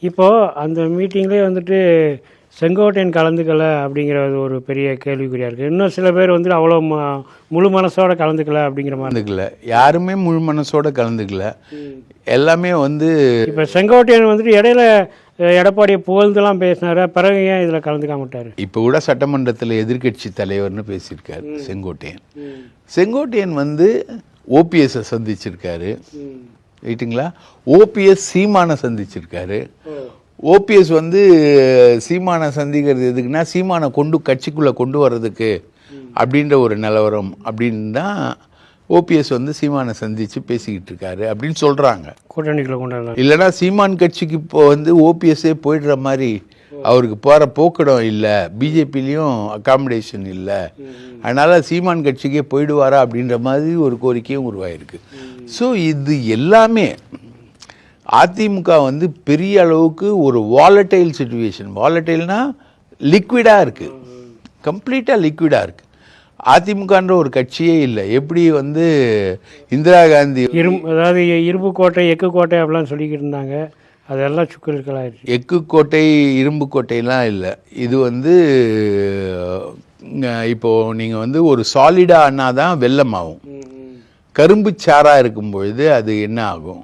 இப்போது அந்த மீட்டிங்லேயே வந்துட்டு செங்கோட்டையன் கலந்துக்கலை அப்படிங்கிறது ஒரு பெரிய கேள்விக்குறியாக இருக்குது. இன்னும் சில பேர் வந்துட்டு அவ்வளோ முழு மனசோட கலந்துக்கல அப்படிங்கிற மாதிரி கலந்துக்கல. யாருமே முழு மனசோட கலந்துக்கல. எல்லாமே வந்து இப்போ செங்கோட்டையன் வந்துட்டு இடையில எடப்பாடியை புகழ்ந்துலாம் பேசினார். பிறகு ஏன் இதில் கலந்துக்காம விட்டார்? இப்போ கூட சட்டமன்றத்தில் எதிர்க்கட்சி தலைவர்னு பேசியிருக்காரு செங்கோட்டையன். செங்கோட்டையன் வந்து ஓபிஎஸ்ஸை சந்திச்சிருக்காரு, ரைட்டுங்களா? ஓபிஎஸ் சீமானை சந்திச்சிருக்காரு. ஓபிஎஸ் வந்து சீமானை சந்திக்கிறது எதுக்குன்னா சீமானை கட்சிக்குள்ளே கொண்டு வர்றதுக்கு அப்படின்ற ஒரு நிலவரம் அப்படின்னு தான் ஓபிஎஸ் வந்து சீமானை சந்தித்து பேசிக்கிட்டு இருக்காரு அப்படின்னு சொல்கிறாங்க. கூட்டணிக்குள்ள கொண்டு வரலாம். இல்லைனா சீமான் கட்சிக்கு இப்போ வந்து ஓபிஎஸ்ஸே போயிடுற மாதிரி அவருக்கு போகிற போக்கிடம் இல்லை, பிஜேபிலையும் அகாமடேஷன் இல்லை, அதனால் சீமான் கட்சிக்கே போயிடுவாரா அப்படின்ற மாதிரி ஒரு கோரிக்கையும் உருவாயிருக்கு. ஸோ இது எல்லாமே அதிமுக வந்து பெரிய அளவுக்கு ஒரு வாலட்டைல் சிச்சுவேஷன். வாலட்டைல்னா லிக்விடாக இருக்குது, கம்ப்ளீட்டாக லிக்விடாக இருக்குது. அதிமுகன்ற ஒரு கட்சியே இல்லை. எப்படி வந்து இந்திரா காந்தி அதாவது இரும்பு கோட்டை எக்கு கோட்டை அப்படிலாம் சொல்லிக்கிட்டு இருந்தாங்க, அதெல்லாம் சுக்கலாயிடுச்சு. எக்கு கோட்டை இரும்பு கோட்டைலாம் இல்லை. இது வந்து இப்போது நீங்கள் வந்து ஒரு சாலிடாக ஆனாதான் வெள்ளம் ஆகும். கரும்பு சாராக இருக்கும் பொழுது அது என்ன ஆகும்?